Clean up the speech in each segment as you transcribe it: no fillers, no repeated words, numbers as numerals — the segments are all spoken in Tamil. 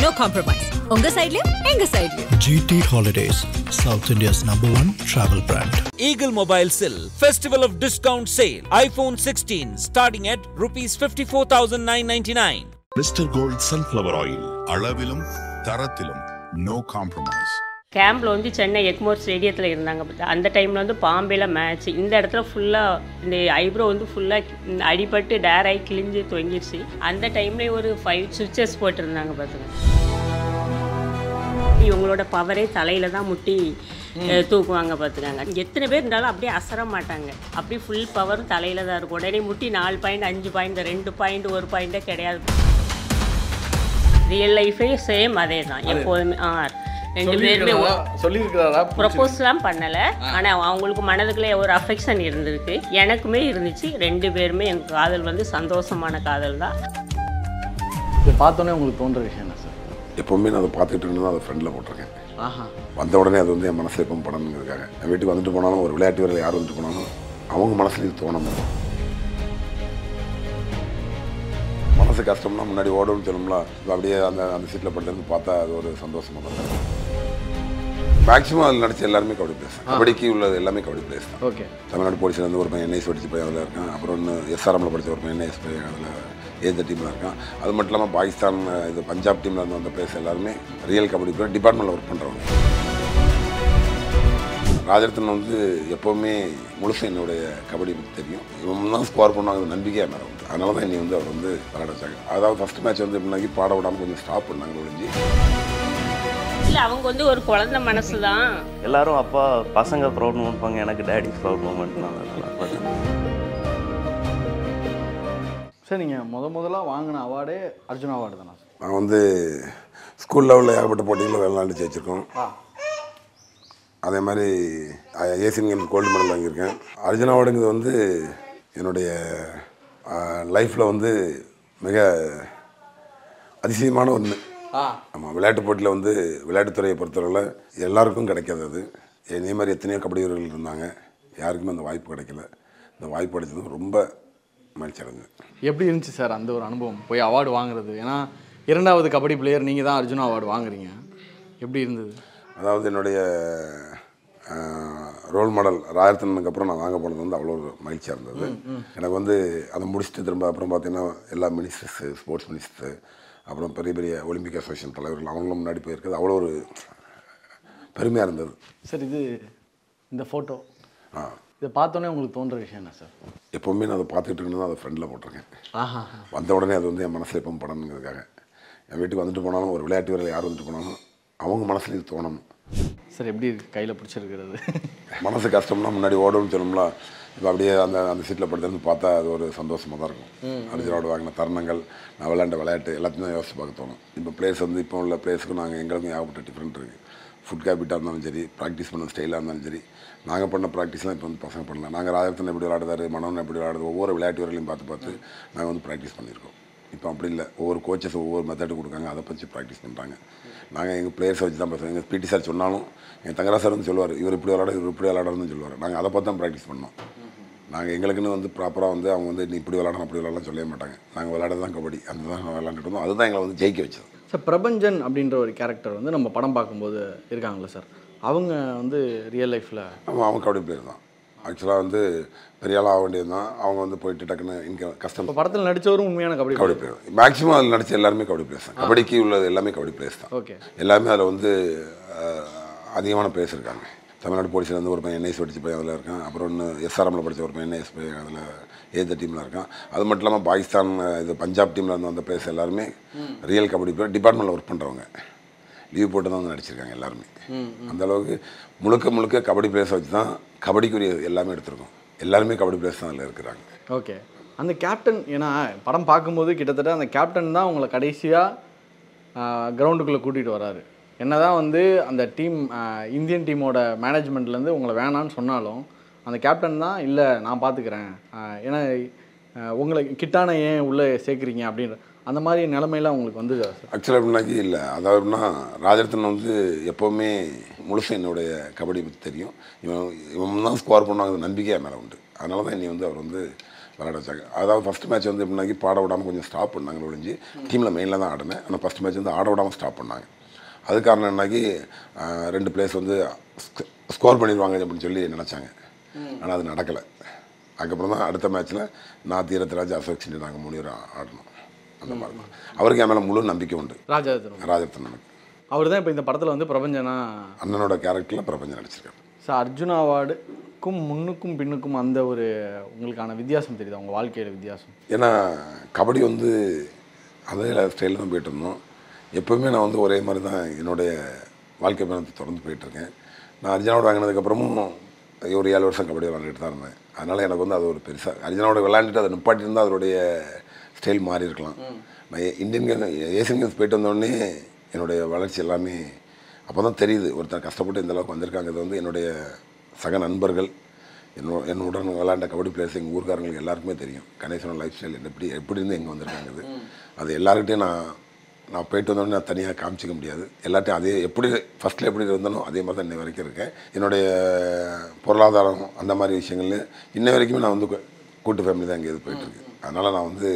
No compromise. உங்க சைடுலயும் எங்க சைடுலயும். GT Holidays, South India's #1 travel brand. Eagle Mobile Sill Festival of Discount Sale. iPhone 16 starting at ₹54,999. Mr. Gold Sunflower Oil. அளவிலும் தரத்திலும் no compromise. கேம்பில் வந்து சென்னை எக்மோர் ஸ்டேடியத்தில் இருந்தாங்க. அந்த டைமில் வந்து பாம்பேல மேட்ச். இந்த இடத்துல ஃபுல்லாக இந்த ஐப்ரோ வந்து ஃபுல்லாக அடிபட்டு டேராகி கிழிஞ்சு தொங்கிடுச்சு. அந்த டைம்லேயே ஒரு 5 சுவிச்சஸ் போட்டிருந்தாங்க பார்த்துங்க. இவங்களோட பவரே தலையில் தான் முட்டி தூக்குவாங்க பார்த்துக்காங்க. எத்தனை பேர் இருந்தாலும் அப்படியே அசர மாட்டாங்க. அப்படியே ஃபுல் பவரும் தலையில் தான் இருக்கும். உடனே முட்டி 4 பாயிண்ட் 5 பாயிண்ட் 2 பாயிண்ட் 1 பாயிண்ட்டே கிடையாது. ரியல் லைஃபே சேம் அதே தான் எப்போதுமே. 2 பேருமே சொல்லியிருக்கிறாரா? ப்ரொப்போஸ்லாம் பண்ணலை, ஆனால் அவங்களுக்கு மனதுக்குள்ளே ஒரு அஃபெக்ஷன் இருந்திருக்கு. எனக்குமே இருந்துச்சு. 2 பேருமே எங்கள் காதல் வந்து சந்தோஷமான காதல் தான். இதை பார்த்தோன்னே உங்களுக்கு தோன்ற விஷயம் என்ன சார்? எப்போவுமே நான் அதை பார்த்துட்டு இருந்து அதை ஃப்ரெண்டில் போட்டிருக்கேன். வந்த உடனே அது வந்து என் மனசில் எப்போ படணுங்கிறதுக்காக. என் வீட்டுக்கு வந்துட்டு போனாலும் ஒரு விளையாட்டு வீரர் யார் வந்துட்டு போனாலும் அவங்க மனசில் இது தோணணும். மனசு கஷ்டம்னா முன்னாடி ஓடணும்னு சொல்லணும்ல, அப்படியே அந்த சீட்டில் படுத்துருந்து பார்த்தா அது ஒரு சந்தோஷமாக தான். மேக்ஸிமம் அதில் நடிச்ச எல்லாருமே கபடி பிளேஸ் தான். கபடிக்கு உள்ளது எல்லாமே கபடி பிளேஸ் தான். ஓகே. தமிழ்நாடு போலீஸ்லேருந்து ஒரு பையன் NIS படித்து போய் அதில் இருக்கான். அப்புறம் இன்னும் SRMல படித்த ஒரு பையன் NIS போய் அதில் ஏஜ் டீமில் இருக்கான். அது மட்டும் இல்லாமல் பாகிஸ்தான் இது பஞ்சாப் டீமில் இருந்து வந்த பிளேஸ் எல்லாருமே ரியல் கபடி பிளேயர் டிபார்ட்மெண்ட்டில் ஒர்க் பண்ணுறவங்க. ராஜரத்னம் வந்து எப்போவுமே முழுசும் என்னுடைய கபடி தெரியும். இவன் தான் ஸ்கோர் பண்ணுவாங்க நம்பிக்கையாக மேலே உண்டு. அதனால தான் என்னை வந்து அவர் வந்து விளையாட வச்சாங்க. அதாவது ஃபஸ்ட் மேட்ச் வந்து எப்படின்னாக்கி பாட விடாமல் கொஞ்சம் ஸ்டாப் பண்ணாங்க ஒழிஞ்சு. இல்லை, அவங்க வந்து ஒரு குழந்தை மனசு தான். எல்லாரும் அப்பா பசங்க ப்ரௌட் மூமெண்ட், எனக்கு டேடி ப்ரௌட் மூமெண்ட் தான். சார், நீங்கள் முதலாக வாங்கின அவார்டே அர்ஜுனா அவார்டு தானே சார்? நான் வந்து ஸ்கூல் லெவலில் ஏகப்பட்ட போட்டிகளில் விளையாண்டு ஜெயிச்சிருக்கோம். அதே மாதிரி ஏசியன் கேம்ஸ் கோல்டு மெடல் வாங்கியிருக்கேன். அர்ஜுனா அவார்டுங்கிறது வந்து என்னுடைய லைஃப்பில் வந்து மிக அதிசயமான ஒன்று. ஆமாம், விளையாட்டு போட்டியில் வந்து விளையாட்டுத்துறையை பொறுத்தவரையில் எல்லாருக்கும் கிடைக்காது. அது இதே மாதிரி எத்தனையோ கபடி வீரர்கள் இருந்தாங்க, யாருக்குமே அந்த வாய்ப்பு கிடைக்கல. இந்த வாய்ப்பு கிடைச்சது ரொம்ப மகிழ்ச்சி அடைஞ்சது. எப்படி இருந்துச்சு சார் அந்த ஒரு அனுபவம், போய் அவார்டு வாங்குறது? ஏன்னா 2வது கபடி பிளேயர் நீங்கள் தான் அர்ஜுனா அவார்டு வாங்குறீங்க. எப்படி இருந்தது? அதாவது என்னுடைய ரோல் மாடல் ராஜரத்னனுக்கு அப்புறம் நான் வாங்க போனது வந்து அவ்வளோ ஒரு மகிழ்ச்சியாக இருந்தது. எனக்கு வந்து அதை முடிச்சுட்டு திரும்ப அப்புறம் பார்த்தீங்கன்னா எல்லா மினிஸ்டர்ஸு, ஸ்போர்ட்ஸ் மினிஸ்டர்ஸு, அப்புறம் பெரிய பெரிய ஒலிம்பிக் அசோசியேஷன் தலைவர்கள் அவங்களும் முன்னாடி போயிருக்கிறது அவ்வளோ ஒரு பெருமையாக இருந்தது. சார், இந்த ஃபோட்டோ இதை பார்த்தோன்னே உங்களுக்கு தோன்ற விஷயம் என்ன சார்? எப்போவுமே நான் அதை பார்த்துக்கிட்டு இருந்து அதை ஃப்ரெண்டில் போட்டிருக்கேன். வந்த உடனே அது வந்து என் மனசில் எப்போ படணுங்கிறதுக்காக. என் வீட்டுக்கு வந்துட்டு போனாலும் ஒரு விளையாட்டு வீரர் யார் வந்துட்டு போனாலும் அவங்க மனசில் இது தோணணும். சார், எப்படி இருக்குது கையில் பிடிச்சிருக்கிறது? மனசு கஷ்டம்னா முன்னாடி ஓடணும்னு சொல்லணும்ல, இப்போ அப்படியே அந்த சீட்டில் படுத்துருந்து பார்த்தா அது ஒரு சந்தோஷமாக தான் இருக்கும். அர்ஜுனாவோட வாங்கின தருணங்கள், நான் விளையாண்ட விளையாட்டு எல்லாத்தையும் தான் யோசிச்சு பார்க்க தோணும். இப்போ பிளேஸ் வந்து இப்போ உள்ள பிளேஸுக்கும் எங்களுக்கும் ஏகப்பட்ட டிஃப்ரெண்ட் இருக்குது. ஃபுட் ஹேபிட்டாக இருந்தாலும் சரி, ப்ராக்டிஸ் பண்ண ஸ்டைலாக இருந்தாலும் சரி, நாங்கள் பண்ண ப்ராக்டிஸ்லாம் இப்போ வந்து பசங்க பண்ணலாம். நாங்கள் ராஜரத்னம் எப்படி விளையாடுறாரு, மனோன் எப்படி விளையாடுறது, ஒவ்வொரு விளையாட்டு வீரர்களையும் பார்த்து நாங்கள் வந்து ப்ராக்டிஸ் பண்ணியிருக்கோம். இப்போ அப்படி இல்லை, ஒவ்வொரு கோச்சஸ் ஒவ்வொரு மெத்தடு கொடுக்காங்க, அதை பற்றி ப்ராக்டிஸ் பண்ணுறாங்க. நாங்கள் எங்கள் பிளேயர்ஸை வச்சு தான் பேசுவோம். எங்கள் PT சார் சொன்னாலும் எங்கள் தங்கரா சார் வந்து சொல்லுவார், இவர் இப்படி விளையாடணும்னு சொல்லுவார். நாங்கள் அதை பார்த்து தான் ப்ராக்டிஸ் பண்ணோம். நாங்கள் எங்களுக்குன்னு வந்து ப்ராப்பராக வந்து அவங்க வந்து நீ இப்படி விளையாடணும் அப்படி விளையாடலாம் சொல்லவே மாட்டாங்க. நாங்கள் விளையாடுறது தான் கபடி, அந்த தான் விளையாண்டுட்டு இருந்தோம். அதுதான் எங்களை வந்து ஜெயிக்க வச்சது. சார், பிரபஞ்சன் அப்படின்ற ஒரு கேரக்டர் வந்து நம்ம படம் பார்க்கும்போது இருக்காங்களா சார்? அவங்க வந்து ரியல் லைஃப்பில் அவங்க கபடி பிளேயர் தான். ஆக்சுவலாக வந்து பெரிய ஆளாக வேண்டியது தான். அவங்க வந்து போயிட்டு டக்குன்னு கஷ்டம். இப்போ படத்தில் நடித்தவரும் உண்மையான கபடி பிளேயர். மேக்ஸிமம் அதில் நடித்த எல்லாருமே கபடி பிளேயர்ஸ் தான். கபடிக்கு உள்ளது எல்லாமே கபடி பிளேயர்ஸ் தான். ஓகே. எல்லாமே அதில் வந்து அதிகமான பிளேயர்ஸ் இருக்காங்க. தமிழ்நாடு போலீஸ்லேருந்து ஒரு பையன் NIS படித்து போய் அதில் இருக்கான். அப்புறம் இன்னும் SRMல படித்த ஒரு பையன் NIS போய் அதில் ஏஜ் டீமில் இருக்கான். அது மட்டும் இல்லாமல் பாகிஸ்தான் இது பஞ்சாப் டீமில் இருந்து வந்த பிளேயர்ஸ் எல்லாருமே ரியல் கபடி பிளேயர் டிபார்ட்மெண்ட்டில் ஒர்க் பண்ணுறவங்க. லீவ் போட்டு தான் வந்து நடிச்சிருக்காங்க எல்லாருமே. அந்தளவுக்கு முழுக்க கபடி பிளேயர்ஸை வச்சு தான் கபடிக்குரிய எல்லாமே எடுத்திருக்கோம். எல்லாருமே கபடி பிளேயர்ஸ் தான் அதில் இருக்கிறாங்க. ஓகே. அந்த கேப்டன், ஏன்னா படம் பார்க்கும்போது கிட்டத்தட்ட அந்த கேப்டன் தான் உங்களை கடைசியாக கிரவுண்டுக்குள்ளே கூட்டிகிட்டு வராரு. என்ன தான் வந்து அந்த டீம் இந்தியன் டீமோட மேனேஜ்மெண்ட்லேருந்து உங்களை வேணான்னு சொன்னாலும் அந்த கேப்டன் தான் இல்லை நான் பார்த்துக்கிறேன், ஏன்னா உங்களை கிட்டான ஏன் உள்ளே சேர்க்குறீங்க அப்படின்ற அந்த மாதிரி நிலைமையெல்லாம் உங்களுக்கு வந்து ஆக்சுவலாக எப்படின்னாக்கி இல்லை. அதாவது எப்படின்னா ராஜரத்னம் வந்து எப்போவுமே முழுசும் என்னுடைய கபடி பற்றி தெரியும். இவன் தான் ஸ்கோர் பண்ணுவாங்க நம்பிக்கையாக மேலே உண்டு. அதனால தான் என்னை வந்து அவர் வந்து விளையாட வச்சாங்க. அதாவது ஃபஸ்ட் மேட்ச் வந்து எப்படின்னாக்கி பாட விடாமல் கொஞ்சம் ஸ்டாப் பண்ணாங்க ஒழிஞ்சு, டீமில் மெயினில் தான் ஆடினேன். ஆனால் ஃபஸ்ட் மேட்ச் வந்து ஆட விடாமல் ஸ்டாப் பண்ணாங்க. அது காரணம் என்னாக்கி 2 பிளேஸ் வந்து ஸ்கோர் பண்ணிடுவாங்க அப்படின்னு சொல்லி நினச்சாங்க. ஆனால் அது நடக்கலை. அதுக்கப்புறம் தான் அடுத்த மேட்ச்சில் நான் தீரத்ராஜ் அசோக் சிண்டி நாங்கள் 3 பேரும் ஆடணும். அந்த மாதிரி தான் அவருக்கு என் மேலே முழு நம்பிக்கை உண்டு. ராஜரத்னன் அவர் தான் இப்போ இந்த படத்தில் வந்து பிரபஞ்சனா அண்ணனோட கேரக்டரில் பிரபஞ்சன் நடிச்சிருக்காரு. சார் அர்ஜுனா அவார்டுக்கும் முன்னுக்கும் பின்னுக்கும் அந்த ஒரு உங்களுக்கான வித்தியாசம் தெரியுதா உங்கள் வாழ்க்கையில் வித்தியாசம்? ஏன்னா கபடி வந்து அதே ஸ்டைலில் தான் போயிட்டு இருந்தோம். எப்போவுமே நான் வந்து ஒரே மாதிரி தான் என்னுடைய வாழ்க்கை பயணத்தை தொடர்ந்து போயிட்டுருக்கேன். நான் அர்ஜுனாவோட வாங்கினதுக்கப்புறமும் ஒரு 7 வருஷம் கபடி விளாண்டுட்டு தான் இருந்தேன். அதனால் எனக்கு வந்து அது ஒரு பெருசாக அர்ஜுனாவோட விளாண்டுட்டு அதை நிப்பாட்டியிருந்தால் அதோடைய ஸ்டைல் மாறி இருக்கலாம். நான் ஏசியன் கேம்ஸ் போயிட்டு வந்தோடனே என்னுடைய வளர்ச்சி எல்லாமே அப்போ தான் தெரியுது. ஒருத்தர் கஷ்டப்பட்டு இந்த அளவுக்கு வந்திருக்காங்க. இது வந்து என்னுடைய சக நண்பர்கள், என்னுடன் விளையாண்ட கபடி பிளேயர்ஸ், எங்கள் ஊர்க்காரங்களுக்கு எல்லாருக்குமே தெரியும் கணேசனோட லைஃப் ஸ்டைல் எப்படி இருந்து எங்கே வந்திருக்காங்க. அது எல்லாருக்கிட்டையும் நான் போயிட்டு வந்தோடனே நான் தனியாக காமிச்சிக்க முடியாது. எல்லாத்தையும் அதே எப்படி ஃபஸ்ட்டில் எப்படி இருந்தனோ அதே மாதிரி தான் இன்னை வரைக்கும் இருக்கேன். என்னுடைய பொருளாதாரம் அந்த மாதிரி விஷயங்கள் இன்ன வரைக்குமே நான் வந்து கூட்டு ஃபேமிலி தான் இங்கே போயிட்டுருக்கு. அதனால் நான் வந்து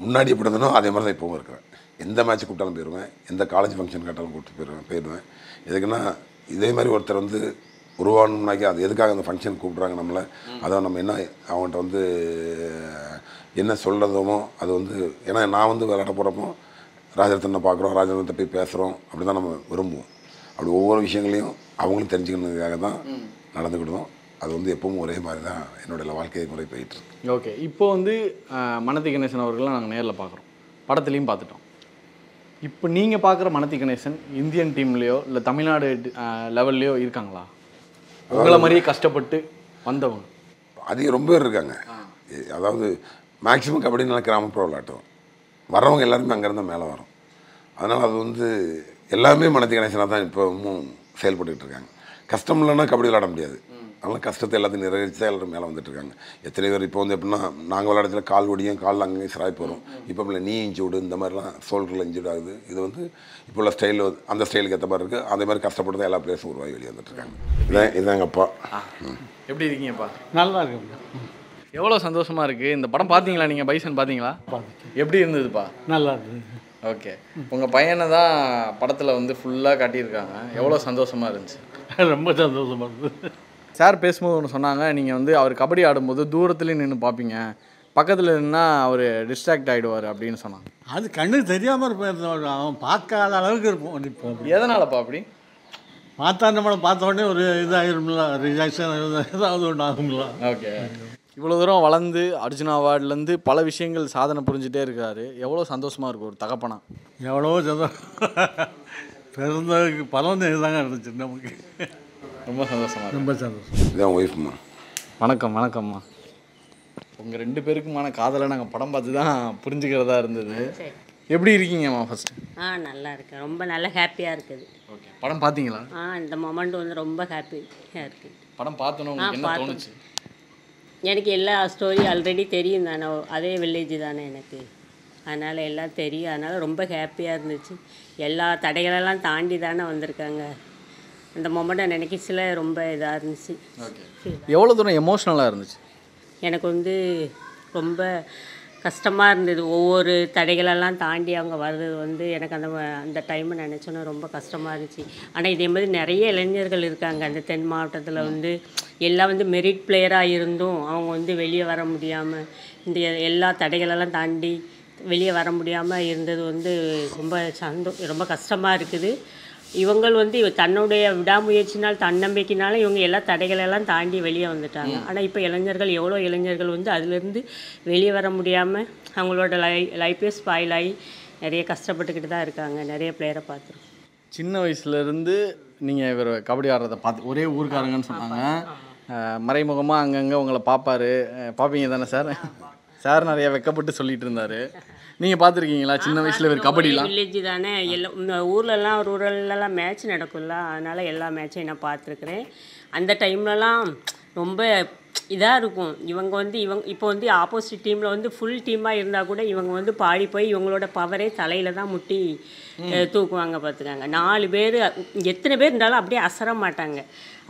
முன்னாடி எப்படி இருந்தனோ அதே மாதிரி தான் இப்போவும் இருக்கிறேன். எந்த மேட்ச் கூப்பிட்டாலும் போயிடுவேன், எந்த காலேஜ் ஃபங்க்ஷன் கேட்டாலும் கூப்பிட்டு போயிடுவேன். எதுக்குன்னா இதே மாதிரி ஒருத்தர் வந்து உருவாகணும்னாக்கி அது எதுக்காக அந்த ஃபங்க்ஷன் கூப்பிட்றாங்க நம்மளை, அதை நம்ம என்ன அவங்கள்ட்ட வந்து என்ன சொல்கிறதோமோ அது வந்து ஏன்னா நான் வந்து விளையாட போகிறப்போ ராஜரத்னை பார்க்குறோம், ராஜரத்னத்தை போய் பேசுகிறோம், அப்படி தான் நம்ம விரும்புவோம். அப்படி ஒவ்வொரு விஷயங்களையும் அவங்களும் தெரிஞ்சுக்கணுங்கிறதுக்காக தான் நடந்துக்கிடுவோம். அது வந்து எப்பவும் ஒரே மாதிரி தான் என்னோடய வாழ்க்கை முறை போயிட்டுருக்கு. ஓகே, இப்போது வந்து மனதி கணேசன் அவர்கள்லாம் நாங்கள் நேரில் பார்க்குறோம், படத்துலேயும் பார்த்துட்டோம். இப்போ நீங்கள் பார்க்குற மனதி கணேசன் இந்தியன் டீம்லேயோ இல்லை தமிழ்நாடு லெவல்லையோ இருக்காங்களா? உங்களை மாதிரியே கஷ்டப்பட்டு வந்தவங்க அதிகம் ரொம்ப பேர் இருக்காங்க. அதாவது மேக்ஸிமம் கபடினால கிராமப்புற விளையாட்டும் வரவங்க எல்லாருமே அங்கேருந்து மேலே வரும். அதனால் அது வந்து எல்லாமே மனதி கணேசனாக தான் இப்போவும் செயல்பட்டுக்கிட்டு இருக்காங்க. கஷ்டம் இல்லைன்னா கபடி விளையாட முடியாது. அதனால் கஷ்டத்தை எல்லாத்தையும் நிறைவேற்றி தான் எல்லோரும் மேலே வந்துட்டுருக்காங்க. எத்தனை பேர் இப்போ வந்து எப்படின்னா நாங்கள் விளையாடத்துல கால் ஒடியும், காலில் அங்கேயும் சிராய் போகிறோம். இப்போ இல்லை நீ இன்ஜூர்டு இந்த மாதிரிலாம் ஷோல்டரில் இன்ஜூர்ட் ஆகுது. இது வந்து இப்போ உள்ள ஸ்டைலில் அந்த ஸ்டைலுக்கு ஏற்ற மாதிரி இருக்குது. அதே மாதிரி கஷ்டப்பட்டு தான் எல்லா பிளேஸும் உருவாகி வெளியே வந்துட்டுருக்காங்க. இதுதான் எங்கள் அப்பா. எப்படி இருக்கீங்கப்பா? நல்லா இருக்குங்க. எவ்வளோ சந்தோஷமாக இருக்குது. இந்த படம் பார்த்தீங்களா நீங்கள்? பைசன் பார்த்தீங்களா? எப்படி இருந்ததுப்பா? நல்லா இருக்குது. ஓகே, உங்கள் பையனை தான் படத்தில் வந்து ஃபுல்லாக காட்டியிருக்காங்க. எவ்வளோ சந்தோஷமாக இருந்துச்சு? ரொம்ப சந்தோஷமாக இருந்தது. சார் பேசும்போது ஒன்று சொன்னாங்க, நீங்கள் வந்து அவர் கபடி ஆடும்போது தூரத்துலேயும் நின்று பார்ப்பீங்க, பக்கத்தில் நின்னால் அவர் டிஸ்ட்ராக்ட் ஆகிடுவார் அப்படின்னு சொன்னாங்க. அது கண்ணுக்கு தெரியாமல் இருப்போம், அவன் பார்க்காத அளவுக்கு இருப்போம். இப்போ எதனாலப்பா அப்படி? பார்த்தா நம்மளை பார்த்த உடனே ஒரு இதாகிடும்ல, ரியாக்ஷன் ஏதாவது ஒன்று ஆகும்ல. ஓகே, இவ்வளோ தூரம் வளர்ந்து அர்ஜுனா அவார்ட்லேருந்து பல விஷயங்கள் சாதனை புரிஞ்சுட்டே இருக்காரு. எவ்வளோ சந்தோஷமாக இருக்கும் ஒரு தகப்பனா? எவ்வளோ பிறந்ததுக்கு பலன் இதுதாங்க இருந்துச்சு நமக்கு. ரொம்ப சந்தோஷமாக, ரொம்ப சந்தோஷம். இதான் ஒய்ஃப்மா. வணக்கம். வணக்கம்மா. உங்கள் 2 பேருக்குமான காதலை நாங்கள் படம் பார்த்து தான் புரிஞ்சுக்கிறதா இருந்தது. எப்படி இருக்கீங்கம்மா ஃபஸ்ட்டு? நல்லா இருக்கேன், ரொம்ப நல்லா ஹாப்பியாக இருக்குது. ஓகே, படம் பார்த்தீங்களா? இந்த மொமெண்ட் வந்து ரொம்ப ஹாப்பியாக இருக்குது. படம் பார்த்தோன்னு உங்களுக்கு என்ன தோணுச்சு? எனக்கு எல்லா ஸ்டோரி ஆல்ரெடி தெரியும் தானே, அதே வில்லேஜ் தானே எனக்கு, அதனால் எல்லாம் தெரியும். அதனால் ரொம்ப ஹாப்பியாக இருந்துச்சு. எல்லா தடைகளெல்லாம் தாண்டி தானே வந்திருக்காங்க. அந்த மொமெண்ட்டை நினைக்கச்சில ரொம்ப இதாக இருந்துச்சு. எவ்வளோ தூரம் எமோஷ்னலாக இருந்துச்சு? எனக்கு வந்து ரொம்ப கஷ்டமாக இருந்தது. ஒவ்வொரு தடைகளெல்லாம் தாண்டி அவங்க வர்றது வந்து எனக்கு அந்த டைமை நினச்சோன்னா ரொம்ப கஷ்டமாக இருந்துச்சு. ஆனால் இதே மாதிரி நிறைய இளைஞர்கள் இருக்காங்க அந்த தென் மாவட்டத்தில் வந்து, எல்லாம் வந்து மெரிட் பிளேயராக இருந்தும் அவங்க வந்து வெளியே வர முடியாமல், இந்த எல்லா தடைகளெல்லாம் தாண்டி வெளியே வர முடியாமல் இருந்தது வந்து ரொம்ப கஷ்டமாக இருக்குது. இவங்கள் வந்து தன்னுடைய விடாமுயற்சினால் தன்னம்பிக்கையினால இவங்க எல்லா தடைகளெல்லாம் தாண்டி வெளியே வந்துட்டாங்க. ஆனால் இப்போ எவ்வளோ இளைஞர்கள் வந்து அதுலேருந்து வெளியே வர முடியாமல் அவங்களோட லைஃபே ஸ்பாயில் ஆகி நிறைய கஷ்டப்பட்டுக்கிட்டு தான் இருக்காங்க. நிறைய பிளேயரை பார்த்துருக்கோம். சின்ன வயசுலேருந்து நீங்கள் இவர் கபடி ஆடுறதை பார்த்து ஒரே ஊருக்காரங்கன்னு சொன்னாங்க. மறைமுகமாக அங்கங்கே உங்களை பார்ப்பீங்க தானே சார்? சார் நிறைய வெக்கப்பட்டு சொல்லிட்டு இருந்தார். நீங்கள் பார்த்துருக்கீங்களா சின்ன வயசில் இவர் கபடிலாம்? வில்லேஜ் தானே, எல்லாம் ஊர்லலாம் ரூரல்லாம் மேட்ச் நடக்கும்ல, அதனால் எல்லா மேட்சையும் நான் பார்த்துருக்குறேன். அந்த டைம்லலாம் ரொம்ப இதாக இருக்கும். இவங்க வந்து இப்போ வந்து ஆப்போசிட் டீமில் வந்து ஃபுல் டீமாக இருந்தால் கூட இவங்க வந்து பாடி போய் இவங்களோட பவரே தலையில் தான் முட்டி தூக்குவாங்க பார்த்துக்காங்க. 4 பேர் எத்தனை பேர் இருந்தாலும் அப்படியே அசர மாட்டாங்க.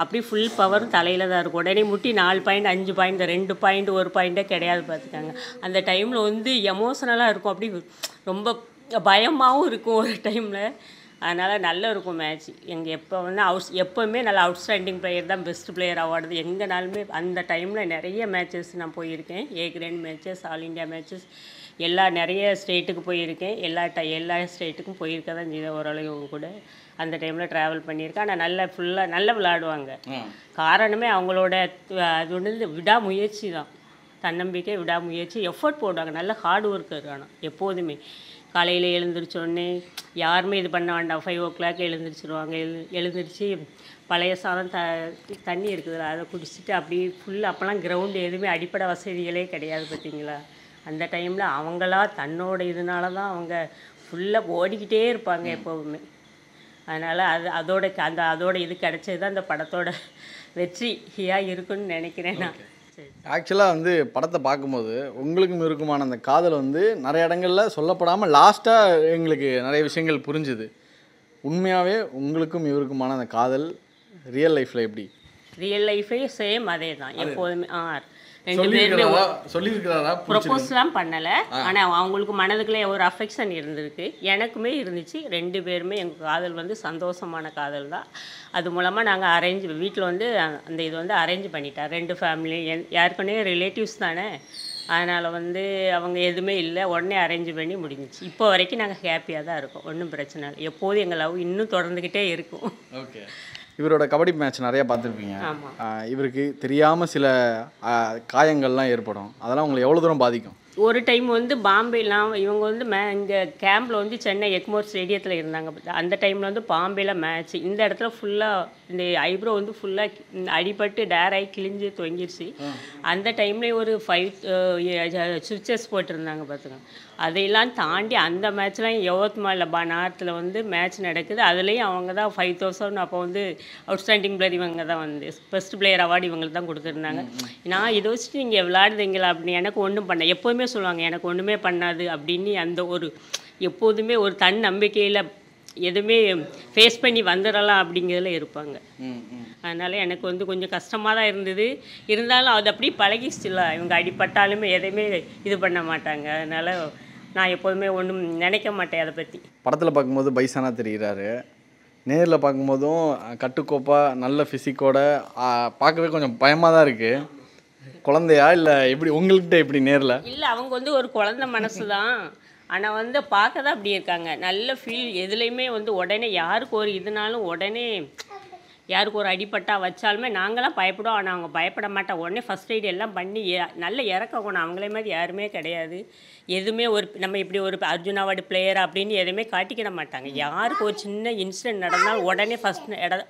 அப்படி ஃபுல் பவரும் தலையில் தான் இருக்கும். உடனே முட்டி 4 பாயிண்ட் 5 பாயிண்ட் 2 பாயிண்ட் 1 பாயிண்ட்டே கிடையாது பார்த்துக்காங்க. அந்த டைமில் வந்து எமோஷனலாக இருக்கும். அப்படி ரொம்ப பயமாகவும் இருக்கும் ஒரு டைமில். அதனால் நல்லா இருக்கும் மேட்ச். எங்கள் எப்போ வந்து எப்போவுமே நல்லா அவுட்ஸ்டாண்டிங் பிளேயர் தான் பெஸ்ட் பிளேயர் அவார்டு எங்கேனாலுமே. அந்த டைமில் நிறைய மேட்சஸ் நான் போயிருக்கேன். A great matches, all India matches, நிறைய ஸ்டேட்டுக்கு போயிருக்கேன். எல்லா ஸ்டேட்டுக்கும் போயிருக்க தான் செய்த ஓரளவு கூட. அந்த டைமில் ட்ராவல் பண்ணியிருக்கேன். ஆனால் நல்லா விளையாடுவாங்க. காரணமே அவங்களோட அது ஒன்று விடாமுயற்சி தான். தன்னம்பிக்கை, விடாமுயற்சி, எஃபர்ட் போடுவாங்க. நல்ல ஹார்ட் ஒர்க்கர். ஆனால் எப்போதுமே காலையில் எழுந்திரிச்சோடனே யாருமே இது பண்ண வேண்டாம். 5 o'clock எழுந்திரிச்சிருவாங்க. எழுந்திரிச்சு பழைய சாதம் தண்ணி இருக்குதுல்ல, அதை குடிச்சிட்டு அப்படியே ஃபுல்லாக. அப்போல்லாம் கிரவுண்டு எதுவுமே அடிப்படை வசதிகளே கிடையாது பார்த்தீங்களா. அந்த டைமில் அவங்களா தன்னோட இதனால தான் அவங்க ஃபுல்லாக ஓடிக்கிட்டே இருப்பாங்க எப்போவுமே. அதனால் அதோட இது கிடச்சது தான் அந்த படத்தோட வெற்றியாக இருக்குன்னு நினைக்கிறேன் நான். ஆக்சுவலாக வந்து படத்தை பார்க்கும்போது உங்களுக்கும் இருக்குமான அந்த காதல் வந்து நிறைய இடங்களில் சொல்லப்படாமல் லாஸ்ட்டாக எங்களுக்கு நிறைய விஷயங்கள் புரிஞ்சுது. உண்மையாகவே உங்களுக்கும் இவருக்குமான அந்த காதல் ரியல் லைஃப்பில் எப்படி? ரியல் லைஃபே சேம் அதே தான் எப்போதுமே. 2 பேருமே சொல்லியிருக்கிறாரா? ப்ரொப்போஸ்லாம் பண்ணலை. ஆனால் அவங்களுக்கு மனதுக்குள்ளே ஒரு அஃபெக்ஷன் இருந்திருக்கு. எனக்குமே இருந்துச்சு. 2 பேருமே எங்கள் காதல் வந்து சந்தோஷமான காதல் தான். அது மூலமாக நாங்கள் வீட்டில் வந்து அந்த இது வந்து அரேஞ்ச் பண்ணிட்டார். 2 ஃபேமிலி யாருக்குன்னே ரிலேட்டிவ்ஸ் தானே. அதனால் வந்து அவங்க எதுவுமே இல்லை, உடனே அரேஞ்ச் பண்ணி முடிஞ்சிச்சு. இப்போ வரைக்கும் நாங்கள் ஹாப்பியாக தான் இருக்கோம். ஒன்றும் பிரச்சனை இல்லை. எப்போதும் எங்கள் லவ் இன்னும் தொடர்ந்துக்கிட்டே இருக்கும். ஓகே. இவரோட கபடி மேட்ச் நிறையா பார்த்துருப்பீங்க. இவருக்கு தெரியாமல் சில காயங்கள்லாம் ஏற்படும். அதெல்லாம் உங்களை எவ்வளோ தூரம் பாதிக்கும்? ஒரு டைம் வந்து பாம்பேலாம் இவங்க வந்து இங்கே கேம்பில் வந்து சென்னை எக்மோர் ஸ்டேடியத்தில் இருந்தாங்க. அந்த டைமில் வந்து பாம்பேயில் மேட்ச். இந்த இடத்துல ஃபுல்லாக இந்த ஐப்ரோ வந்து ஃபுல்லாக அடிபட்டு டேராகி கிழிஞ்சு தொங்கிடுச்சு. அந்த டைம்லேயே ஒரு 5 சுவிச்சஸ் போட்டிருந்தாங்க பார்த்துங்க. அதையெல்லாம் தாண்டி அந்த மேட்ச்லாம் யவத்மாலில் நார்த்தில் வந்து மேட்ச் நடக்குது. அதுலேயும் அவங்க தான் 5,000 அப்போ வந்து அவுட்ஸ்டாண்டிங் பிளேயர் இவங்க தான் வந்து பெஸ்ட் பிளேயர் அவார்டு இவங்களுக்கு தான் கொடுத்துருந்தாங்க. நான் இதை வச்சுட்டு நீங்கள் விளையாடுறீங்களா அப்படின்னு எனக்கு ஒன்றும் பண்ண எப்போதுமே சொல்லுவாங்க எனக்கு ஒன்றுமே பண்ணாது அப்படின்னு. அந்த ஒரு எப்போதுமே ஒரு தன் நம்பிக்கையில் எதுவுமே ஃபேஸ் பண்ணி வந்துடலாம் அப்படிங்கிறதுல இருப்பாங்க. அதனால் எனக்கு வந்து கொஞ்சம் கஷ்டமாக தான் இருந்தது. இருந்தாலும் அது அப்படியே பழகிச்சுல. இவங்க அடிப்பட்டாலுமே எதையுமே இது பண்ண மாட்டாங்க. அதனால் நான் எப்போதுமே ஒன்றும் நினைக்க மாட்டேன் அதை பற்றி. படத்தில் பார்க்கும்போது பைசானா தெரிகிறாரு. நேரில் பார்க்கும்போதும் கட்டுக்கோப்பாக நல்ல ஃபிசிக்கோட பார்க்கவே கொஞ்சம் பயமாக தான் இருக்குது. குழந்தையா இல்லை எப்படி உங்கள்கிட்ட எப்படி நேரில்? இல்லை, அவங்க வந்து ஒரு குழந்தை மனசு தான். ஆனால் வந்து பார்க்க தான் அப்படி இருக்காங்க. நல்ல ஃபீல் எதுலேயுமே வந்து உடனே யாருக்கு ஒரு இதுனாலும் உடனே யாருக்கு ஒரு அடிப்பட்டா வச்சாலுமே நாங்களாம் பயப்படுவோம். ஆனால் அவங்க பயப்பட மாட்டோம். உடனே ஃபஸ்ட் எய்ட் எல்லாம் பண்ணி நல்ல இறக்கணும். அவங்களே மாதிரி யாருமே கிடையாது. எதுவுமே நம்ம இப்படி ஒரு அர்ஜுன் அவார்டு பிளேயர் அப்படின்னு எதுவுமே காட்டிக்கிட மாட்டாங்க. யாருக்கு ஒரு சின்ன இன்சிடென்ட் நடந்தாலும் உடனே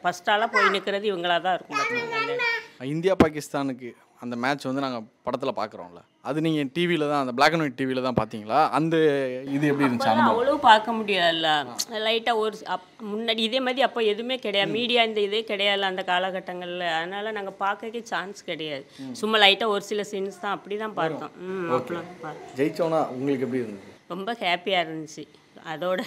ஃபஸ்ட்டாலாம் போய் நிற்கிறது இவங்களாக தான் இருக்கும். இந்தியா பாகிஸ்தானுக்கு அந்த மேட்ச் வந்து நாங்கள் படத்தில் பார்க்குறோம்ல, அது நீங்கள் டிவியில் தான் அந்த பிளாக் அண்ட் ஒயிட் டிவியில் தான் பார்த்தீங்களா? அந்த இது எப்படி இருந்துச்சு? அவ்வளோ பார்க்க முடியாதுல்ல. லைட்டாக ஒரு முன்னாடி இதே மாதிரி அப்போ எதுவுமே கிடையாது. மீடியா இந்த இதே கிடையாது அந்த காலகட்டங்களில். அதனால் நாங்கள் பார்க்கவே சான்ஸ் கிடையாது. சும்மா லைட்டாக ஒரு சில சீன்ஸ் தான் அப்படி தான் பார்த்தோம். ஜெயிச்சோன்னா உங்களுக்கு எப்படி இருந்துச்சு? ரொம்ப ஹாப்பியாக இருந்துச்சு. அதோட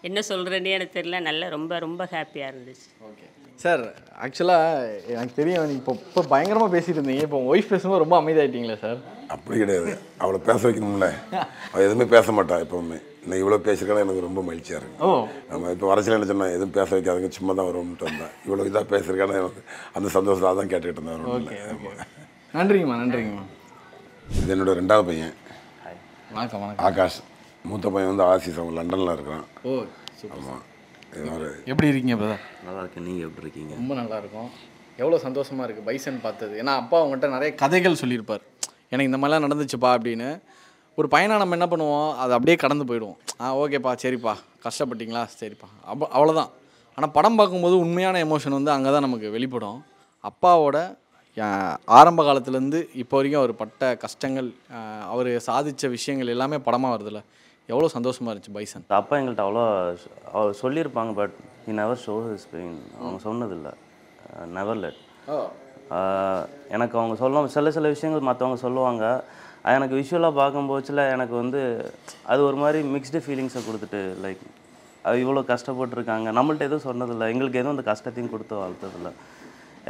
என்ன சொல்கிறேன்னே எனக்கு தெரியல. ரொம்ப ரொம்ப ஹாப்பியாக இருந்துச்சு. ஓகே சார், ஆக்சுவலாக எனக்கு தெரியும் இப்போ பயங்கரமாக பேசிட்டு இருந்தீங்க. இப்போ ஒய்ஃப் பேசும்போது ரொம்ப அமைதியாகிட்டீங்களா சார்? அப்படி கிடையாது. அவளை பேச வைக்கணும்ல. அவள் எதுவுமே பேச மாட்டாள் எப்போவுமே. இன்னும் இவ்வளோ பேசியிருக்காலும் எனக்கு ரொம்ப மகிழ்ச்சியாக இருக்குது. நம்ம இப்போ வரச்சில் என்ன சொன்னால் எதுவும் பேச வைக்காதுங்க, சும்மா தான் வரும்ட்டு வந்தேன். இவ்வளோ இதாக பேசியிருக்காலும் எனக்கு அந்த சந்தோஷத்தை தான் கேட்டுக்கிட்டு இருந்தேன். நன்றிங்கம்மா. நன்றிங்கம்மா. இது என்னோட 2வது பையன். வணக்கம். வணக்கம். ஆகாஷ். மூத்த பையன் வந்து ஆசிஸ், அவன் லண்டனில் இருக்கிறான். ஆமாம். எப்படி இருக்கீங்க பிரதர்? நல்லா இருக்கேன். நீங்கள் எப்படி இருக்கீங்க? ரொம்ப நல்லா இருக்கும். எவ்வளோ சந்தோஷமாக இருக்குது பைசன் பார்த்தது. ஏன்னா அப்பா அவங்ககிட்ட நிறைய கதைகள் சொல்லியிருப்பார். எனக்கு இந்த மாதிரிலாம் நடந்துச்சுப்பா அப்படின்னு. ஒரு பையனாக நம்ம என்ன பண்ணுவோம், அதை அப்படியே கடந்து போயிடுவோம். ஓகேப்பா, சரிப்பா, கஷ்டப்பட்டீங்களா, சரிப்பா, அவ்வளோதான். ஆனால் படம் பார்க்கும்போது உண்மையான எமோஷன் வந்து அங்கே தான் நமக்கு வெளிப்படும். அப்பாவோட ஆரம்ப காலத்துலேருந்து இப்போ வரைக்கும் அவர் பட்ட கஷ்டங்கள், அவர் சாதித்த விஷயங்கள் எல்லாமே படமாக வருதுல்ல, எவ்வளோ சந்தோஷமாக இருந்துச்சு பைசன். அப்பா எங்கள்கிட்ட அவர் சொல்லியிருப்பாங்க, but he never show his pain. அவங்க சொன்னதில்லை, never let. எனக்கு அவங்க சொல்லுவாங்க சில விஷயங்கள் மற்றவங்க சொல்லுவாங்க, எனக்கு விஷுவலாக பார்க்கும்போதுல எனக்கு வந்து அது ஒரு மாதிரி மிக்ஸ்டு ஃபீலிங்ஸை கொடுத்துட்டு, லைக் இவ்வளோ கஷ்டப்பட்டுருக்காங்க, நம்மள்ட்ட எதுவும் சொன்னதில்லை, எங்களுக்கு எதுவும் அந்த கஷ்டத்தையும் கொடுத்து வளர்த்ததில்லை,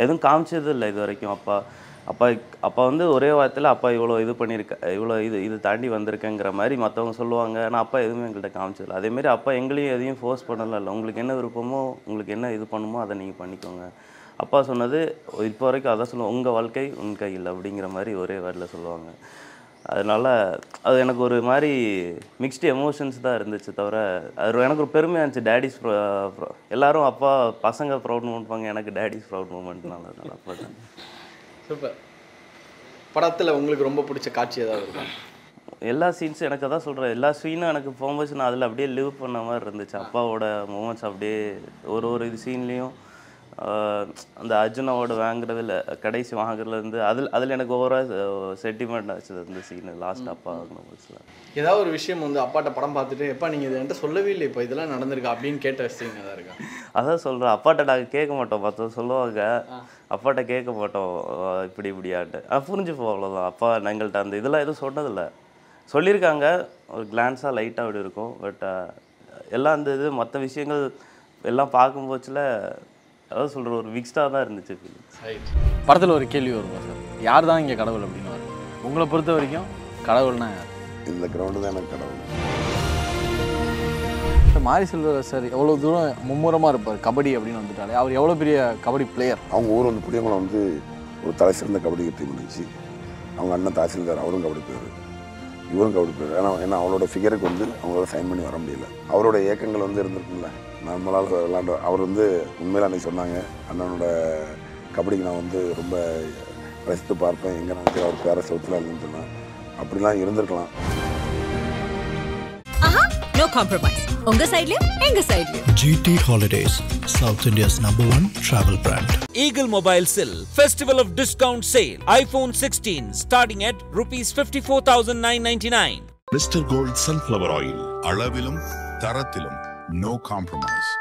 எதுவும் காமிச்சதில்லை இது வரைக்கும். அப்பா வந்து ஒரே வாரத்தில் அப்பா இவ்வளோ இது பண்ணியிருக்க, இவ்வளோ இது தாண்டி வந்திருக்கேங்கிற மாதிரி மற்றவங்க சொல்லுவாங்க. ஆனால் அப்பா எதுவுமே எங்கள்கிட்ட காமிச்சதில்லை. அதேமாரி அப்பா எங்களையும் எதையும் ஃபோர்ஸ் பண்ணலாம் இல்லை, உங்களுக்கு என்ன விருப்பமோ உங்களுக்கு என்ன இது பண்ணுமோ அதை நீங்கள் பண்ணிக்கோங்க. அப்பா சொன்னது இப்போ வரைக்கும் அதான் சொல்லுவோம், உங்கள் வாழ்க்கை உன் கையில் அப்படிங்கிற மாதிரி ஒரே வேர்டில் சொல்லுவாங்க. அதனால் அது எனக்கு ஒரு மாதிரி மிக்ஸ்டு எமோஷன்ஸ் தான் இருந்துச்சு தவிர அது எனக்கு ஒரு பெருமையாக இருந்துச்சு. டேடிஸ் எல்லோரும் அப்பா பசங்க ப்ரௌட் மூமெண்ட், எனக்கு டேடிஸ் ப்ரௌட் மூமெண்ட்னால நல்லா போட்டேன். சூப்பர். படத்தில் உங்களுக்கு ரொம்ப பிடிச்ச காட்சி ஏதாவது இருக்கா? எல்லா சீன்ஸும் எனக்கு அதான் சொல்கிறேன், எல்லா சீனும் எனக்கு போகும்போது நான் அதில் அப்படியே லிவ் பண்ண மாதிரி இருந்துச்சு. அப்பாவோட மூமெண்ட்ஸ் அப்படியே ஒரு இது சீன்லேயும் அந்த அர்ஜுனாவோட வாங்குறதுல கடைசி வாங்குறதுலேருந்து அதில் எனக்கு ஓவராக சென்டிமெண்ட் ஆச்சு அந்த சீனு லாஸ்ட் அப்பா வாங்கின புதுசில். ஏதாவது ஒரு விஷயம் வந்து அப்பாட்ட படம் பார்த்துட்டு எப்பா நீங்கள் இதை என்கிட்ட சொல்லவே இல்லை, இப்போ இதெல்லாம் நடந்திருக்கா அப்படின்னு கேட்ட சீன் எதாவது இருக்கா? அதான் சொல்கிறேன், அப்பாட்ட நாங்கள் கேட்க மாட்டோம், மற்றவங்க சொல்லுவாங்க, அப்பாட்ட கேட்க மாட்டோம் இப்படியான்ட்டு. புரிஞ்சுப்போம் அவ்வளோதான். அப்பா எங்கள்கிட்ட அந்த இதெல்லாம் எதுவும் சொன்னதில்லை, சொல்லியிருக்காங்க ஒரு கிளான்ஸாக லைட்டாக அப்படி இருக்கும். பட் எல்லாம் அந்த இது மற்ற விஷயங்கள் எல்லாம் பார்க்கும்போதுல அதாவது சொல்கிற ஒரு மிக்ஸ்டாக தான் இருந்துச்சு ஃபீலிங்ஸ். படத்தில் ஒரு கேள்வி வருமா சார், யார் தான் இங்கே கடவுள் அப்படின்னு வரும்? உங்களை பொறுத்த வரைக்கும் கடவுள்னா யார்? இந்த கிரவுண்டு தான் எனக்கு கடவுள். மாரி செல்வராஜ் சார் எவ்வளோ தூரம் மும்முரமாக இருப்பார் கபடி அப்படின்னு வந்துட்டாலே, அவர் எவ்வளோ பெரிய கபடி பிளேயர். அவங்க ஊர் வந்து புளியங்குளம் வந்து ஒரு தலை சிறந்த கபடி டீம் இருந்துச்சு. அவங்க அண்ணன் தாசில்தார், அவரும் கபடி பிளேயர், இவரும் கபடி பிளேயர். ஏன்னா அவரோட ஃபிகருக்கு வந்து அவங்களால சைன் பண்ணி வர முடியல. அவரோட இயக்கங்கள் வந்து இருந்திருக்குல்ல, நம்மளால் விளாண்டு அவர் வந்து உண்மையில் அன்றைக்கி சொன்னாங்க, அண்ணனோட கபடிக்கு நான் வந்து ரொம்ப ரசித்து பார்ப்பேன், எங்கே நினச்சி அவர் பேர சவுத்தில் இல்லைன்னு சொன்னேன். அப்படிலாம் இருந்திருக்கலாம். No compromise. உங்க சைடுலயும் எங்க சைடுலயும். GT Holidays, South India's #1 travel brand. Eagle Mobilesil Festival of Discount Sale. iPhone 16 starting at ₹54,999. Mister gold sunflower oil, அளவிலும் தரத்திலும் நோ காம்ப்ரமைஸ்.